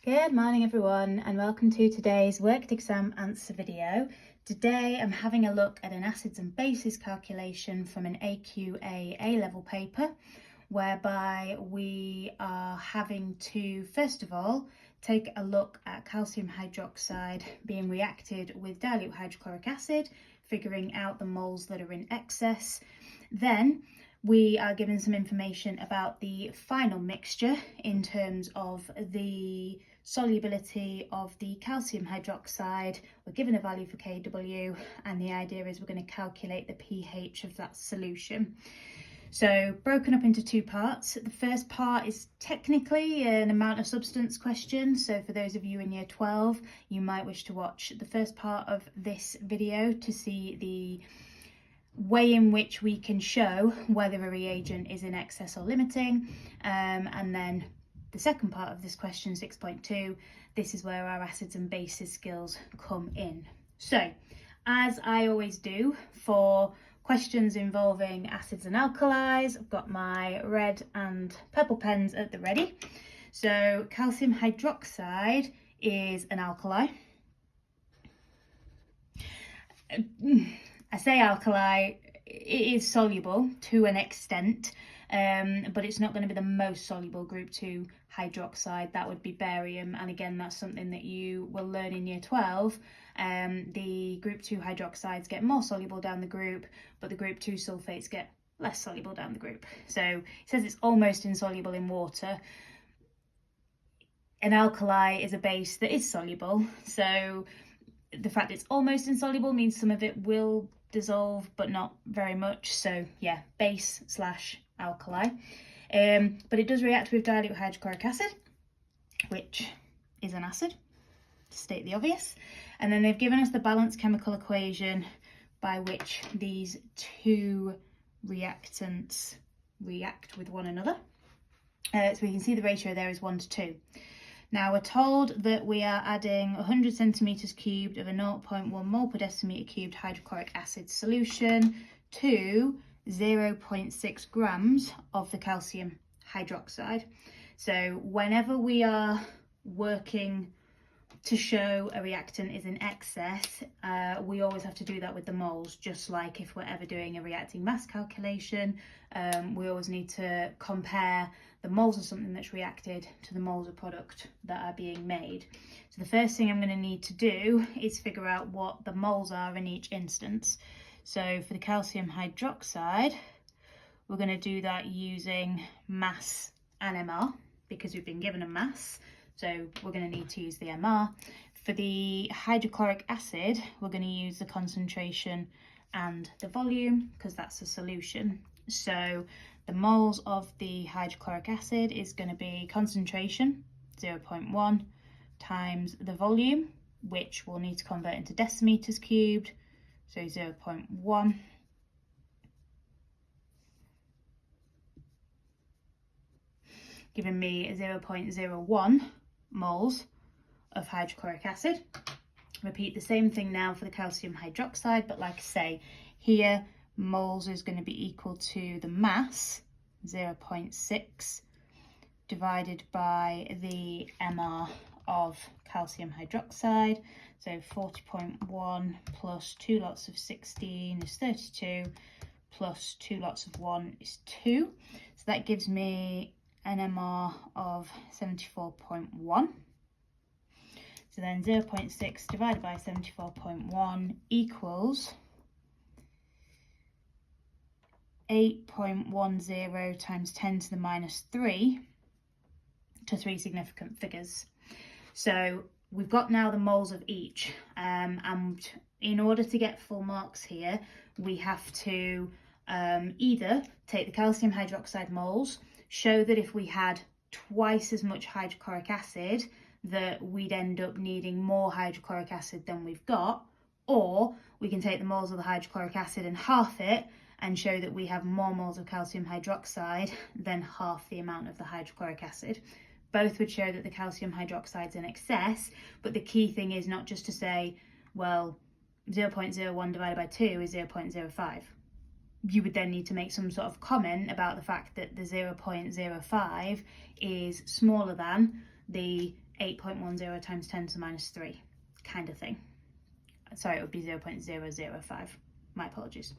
Good morning everyone, and welcome to today's worked exam answer video. Today I'm having a look at an acids and bases calculation from an AQA A-level paper, whereby we are having to first of all take a look at calcium hydroxide being reacted with dilute hydrochloric acid, figuring out the moles that are in excess. Then we are given some information about the final mixture in terms of the solubility of the calcium hydroxide. We're given a value for Kw, and the idea is we're going to calculate the pH of that solution. So broken up into two parts. The first part is technically an amount of substance question. So for those of you in year 12, you might wish to watch the first part of this video to see the way in which we can show whether a reagent is in excess or limiting, and then the second part of this question, 6.2, this is where our acids and bases skills come in. So as I always do for questions involving acids and alkalis, I've got my red and purple pens at the ready. So calcium hydroxide is an alkali. I say alkali, it is soluble to an extent, but it's not going to be the most soluble group 2 hydroxide. That would be barium, and again that's something that you will learn in year 12. The group 2 hydroxides get more soluble down the group, but the group 2 sulfates get less soluble down the group. So it says it's almost insoluble in water. An alkali is a base that is soluble, so the fact it's almost insoluble means some of it will dissolve, but not very much. So yeah, base slash alkali. But it does react with dilute hydrochloric acid, which is an acid, to state the obvious. And then they've given us the balanced chemical equation by which these two reactants react with one another. So we can see the ratio there is 1 to 2. Now we're told that we are adding 100 centimetres cubed of a 0.1 mole per decimetre cubed hydrochloric acid solution to 0.6 grams of the calcium hydroxide. So whenever we are working to show a reactant is in excess, we always have to do that with the moles, just like if we're ever doing a reacting mass calculation. We always need to compare the moles of something that's reacted to the moles of product that are being made. So the first thing I'm going to need to do is figure out what the moles are in each instance. So for the calcium hydroxide, we're going to do that using mass and MR, because we've been given a mass. So we're going to need to use the MR. For the hydrochloric acid, we're going to use the concentration and the volume, because that's the solution. So the moles of the hydrochloric acid is going to be concentration, 0.1, times the volume, which we'll need to convert into decimeters cubed, so 0.1. Giving me 0.01 moles of hydrochloric acid. Repeat the same thing now for the calcium hydroxide, but like I say, here moles is going to be equal to the mass, 0.6, divided by the MR of calcium hydroxide. So 40.1 plus 2 lots of 16 is 32, plus 2 lots of 1 is 2. So that gives me an MR of 74.1. So then 0.6 divided by 74.1 equals 8.10 times 10 to the minus 3 to 3 significant figures. So we've got now the moles of each, and in order to get full marks here, we have to either take the calcium hydroxide moles, show that if we had twice as much hydrochloric acid that we'd end up needing more hydrochloric acid than we've got, or we can take the moles of the hydrochloric acid and half it and show that we have more moles of calcium hydroxide than half the amount of the hydrochloric acid. Both would show that the calcium hydroxide's in excess, but the key thing is not just to say, well, 0.01 divided by 2 is 0.05. You would then need to make some sort of comment about the fact that the 0.05 is smaller than the 8.10 times 10 to the minus 3 kind of thing. Sorry, it would be 0.005. My apologies.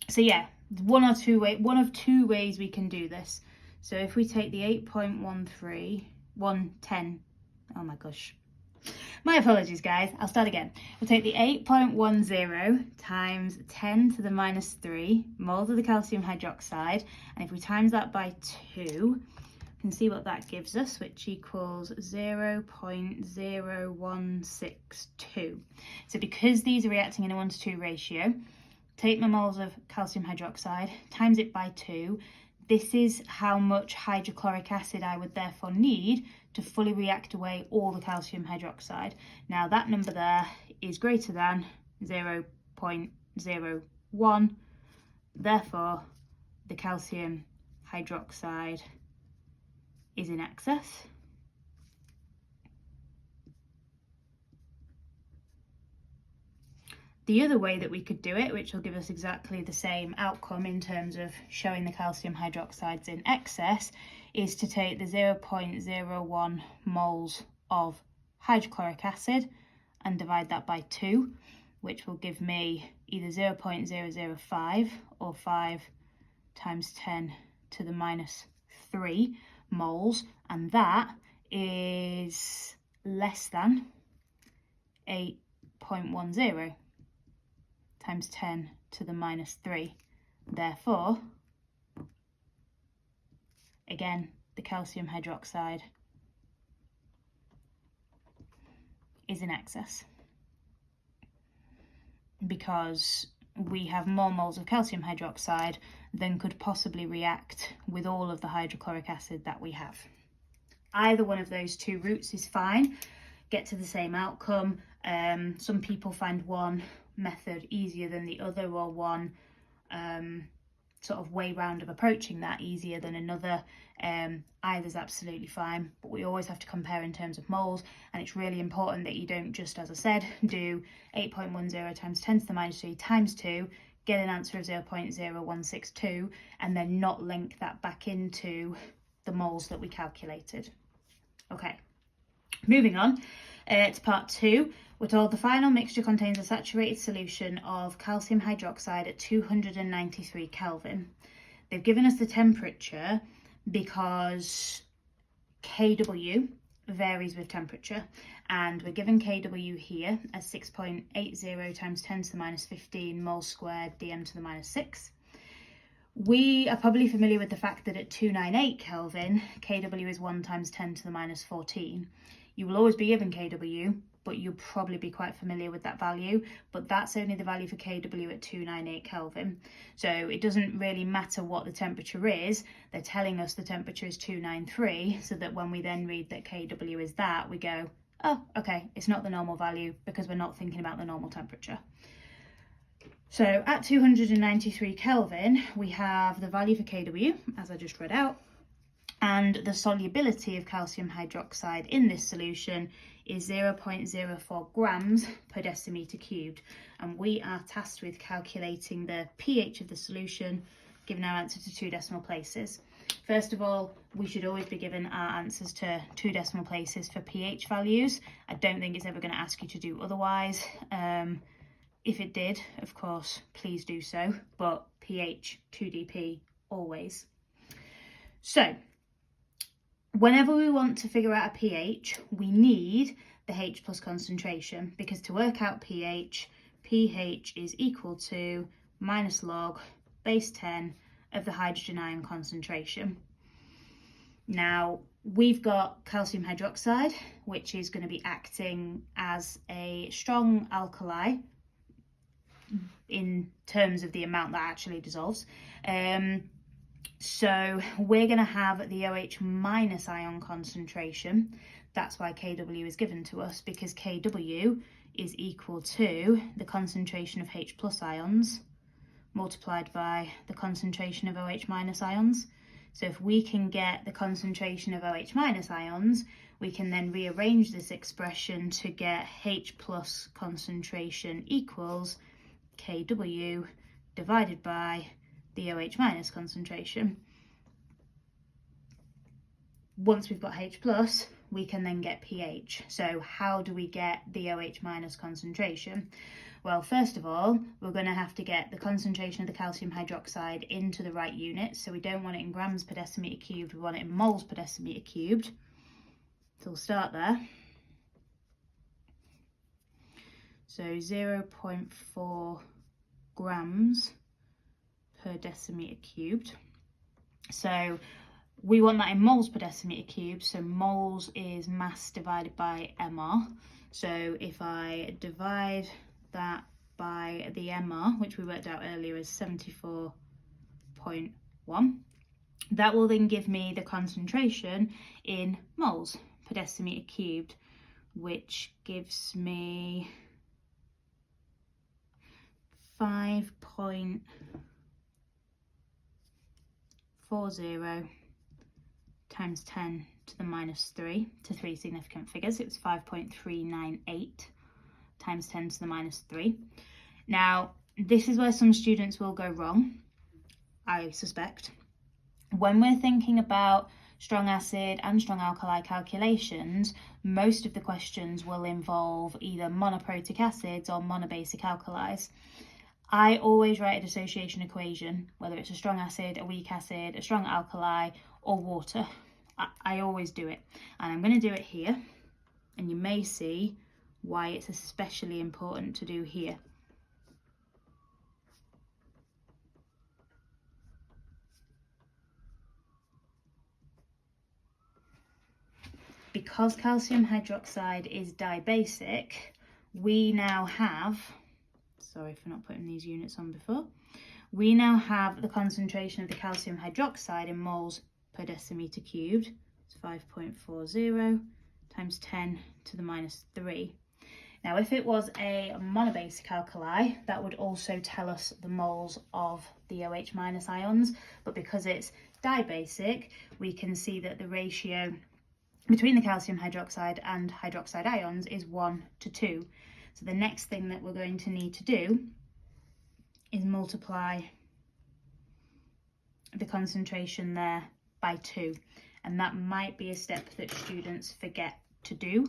So yeah, one of two ways we can do this. So if we take the 8.13, oh my gosh. My apologies, guys. I'll start again. We'll take the 8.10 times 10 to the minus 3 moles of the calcium hydroxide, and if we times that by 2, we can see what that gives us, which equals 0.0162. So because these are reacting in a 1:2 ratio, take my moles of calcium hydroxide, times it by 2. This is how much hydrochloric acid I would therefore need to fully react away all the calcium hydroxide. Now that number there is greater than 0.01, therefore the calcium hydroxide is in excess. The other way that we could do it, which will give us exactly the same outcome in terms of showing the calcium hydroxides in excess, is to take the 0.01 moles of hydrochloric acid and divide that by 2, which will give me either 0.005 or 5 times 10 to the minus 3 moles, and that is less than 8.10 times 10 to the minus 3. Therefore, again, the calcium hydroxide is in excess because we have more moles of calcium hydroxide than could possibly react with all of the hydrochloric acid that we have. Either one of those two routes is fine, get to the same outcome. Some people find one method easier than the other, or one sort of way round of approaching that easier than another. Either's absolutely fine, but we always have to compare in terms of moles, and it's really important that you don't just, as I said, do 8.10 times 10 to the minus 3 times 2, get an answer of 0.0162, and then not link that back into the moles that we calculated. Okay, moving on to part 2. We're told the final mixture contains a saturated solution of calcium hydroxide at 293 Kelvin. They've given us the temperature because Kw varies with temperature, and we're given Kw here as 6.80 times 10 to the minus 15 moles squared dm to the minus 6. We are probably familiar with the fact that at 298 Kelvin, Kw is 1 times 10 to the minus 14. You will always be given Kw, but you'll probably be quite familiar with that value, but that's only the value for Kw at 298 Kelvin. So it doesn't really matter what the temperature is. They're telling us the temperature is 293, so that when we then read that Kw is that, we go, oh, okay, it's not the normal value because we're not thinking about the normal temperature. So at 293 Kelvin, we have the value for Kw, as I just read out, and the solubility of calcium hydroxide in this solution is 0.04 grams per decimeter cubed, and we are tasked with calculating the pH of the solution, giving our answer to 2 decimal places. First of all, we should always be given our answers to 2 decimal places for pH values. I don't think it's ever going to ask you to do otherwise. If it did, of course, please do so, but pH, 2dP, always. So, whenever we want to figure out a pH, we need the H plus concentration, because to work out pH is equal to minus log base 10 of the hydrogen ion concentration. Now, we've got calcium hydroxide, which is going to be acting as a strong alkali in terms of the amount that actually dissolves. So we're going to have the OH minus ion concentration. That's why Kw is given to us, because Kw is equal to the concentration of H plus ions multiplied by the concentration of OH minus ions. So if we can get the concentration of OH minus ions, we can then rearrange this expression to get H plus concentration equals Kw divided by the OH minus concentration. Once we've got H plus, we can then get pH. So how do we get the OH minus concentration? Well, first of all, we're going to have to get the concentration of the calcium hydroxide into the right unit. So we don't want it in grams per decimeter cubed, we want it in moles per decimeter cubed. So we'll start there. So 0.4 grams per decimeter cubed. So we want that in moles per decimeter cubed. So moles is mass divided by MR. So if I divide that by the MR, which we worked out earlier as 74.1, that will then give me the concentration in moles per decimeter cubed, which gives me 5.40 times 10 to the minus 3 to 3 significant figures. It was 5.398 times 10 to the minus 3. Now, this is where some students will go wrong, I suspect. When we're thinking about strong acid and strong alkali calculations, most of the questions will involve either monoprotic acids or monobasic alkalis. I always write a dissociation equation, whether it's a strong acid, a weak acid, a strong alkali, or water. I always do it. And I'm going to do it here. And you may see why it's especially important to do here. Because calcium hydroxide is dibasic, we now have, sorry for not putting these units on before, we now have the concentration of the calcium hydroxide in moles per decimeter cubed. It's 5.40 times 10 to the minus 3. Now, if it was a monobasic alkali, that would also tell us the moles of the OH minus ions, but because it's dibasic, we can see that the ratio between the calcium hydroxide and hydroxide ions is 1 to 2. So the next thing that we're going to need to do is multiply the concentration there by 2. And that might be a step that students forget to do.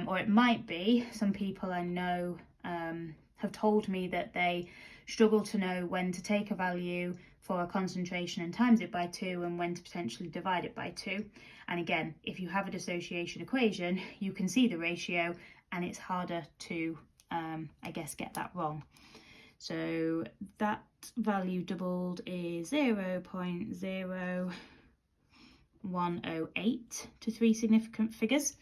Or it might be, some people I know have told me that they struggle to know when to take a value for a concentration and times it by 2 and when to potentially divide it by 2. And again, if you have a dissociation equation, you can see the ratio and it's harder to, I guess, get that wrong. So that value doubled is 0.0108 to 3 significant figures.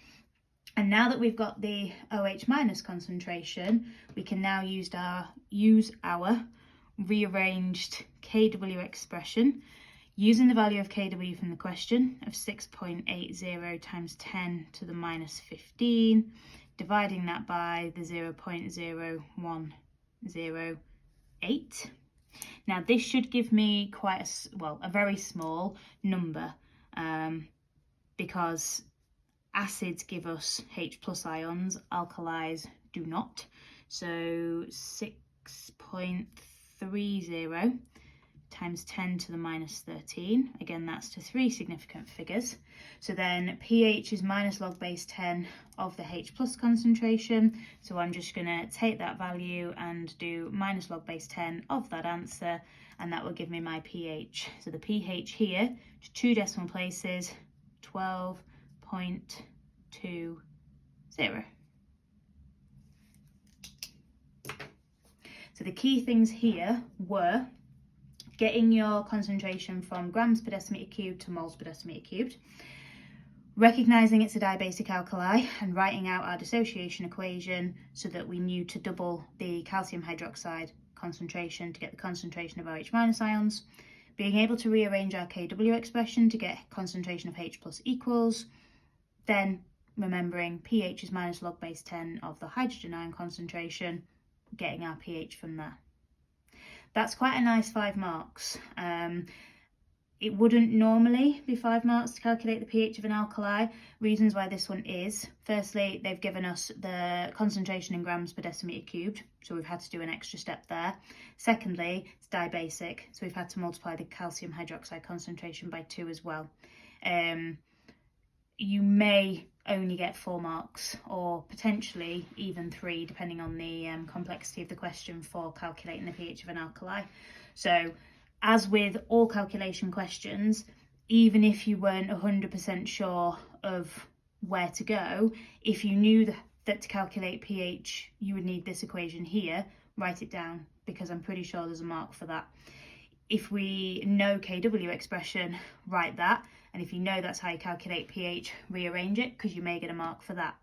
And now that we've got the OH minus concentration, we can now use our rearranged Kw expression using the value of Kw from the question of 6.80 times 10 to the minus 15, dividing that by the 0.0108. Now this should give me quite a very small number because acids give us H plus ions, alkalis do not. So 6.30 times 10 to the minus 13. Again, that's to 3 significant figures. So then pH is minus log base 10 of the H plus concentration. So I'm just going to take that value and do minus log base 10 of that answer, and that will give me my pH. So the pH here, to 2 decimal places, 12.20. So the key things here were getting your concentration from grams per decimeter cubed to moles per decimeter cubed, recognising it's a dibasic alkali and writing out our dissociation equation so that we knew to double the calcium hydroxide concentration to get the concentration of OH minus ions, being able to rearrange our Kw expression to get concentration of H plus equals, then remembering pH is minus log base 10 of the hydrogen ion concentration, getting our pH from there. That's quite a nice 5 marks. It wouldn't normally be 5 marks to calculate the pH of an alkali. Reasons why this one is: firstly, they've given us the concentration in grams per decimeter cubed, so we've had to do an extra step there. Secondly, it's dibasic, so we've had to multiply the calcium hydroxide concentration by 2 as well. You may only get 4 marks, or potentially even 3 depending on the complexity of the question for calculating the pH of an alkali. So as with all calculation questions, even if you weren't 100% sure of where to go, if you knew that to calculate pH you would need this equation here, write it down, because I'm pretty sure there's a mark for that. If we know KW expression, write that, and if you know that's how you calculate pH, rearrange it, because you may get a mark for that.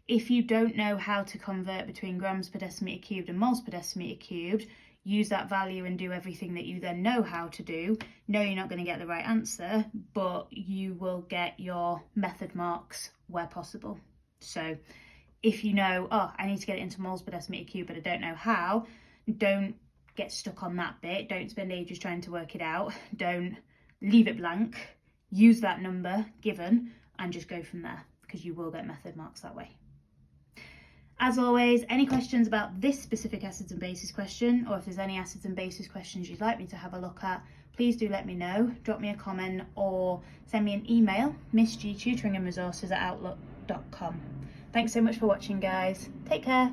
If you don't know how to convert between grams per decimeter cubed and moles per decimeter cubed, use that value and do everything that you then know how to do. No, you're not going to get the right answer, but you will get your method marks where possible. So if you know, oh, I need to get it into moles per decimeter cubed, but I don't know how, don't get stuck on that bit. Don't spend ages trying to work it out. Don't leave it blank. Use that number given and just go from there, because you will get method marks that way. As always, any questions about this specific acids and bases question, or if there's any acids and bases questions you'd like me to have a look at, please do let me know. Drop me a comment or send me an email, missgtutoringandresources@outlook.com. Thanks so much for watching, guys. Take care.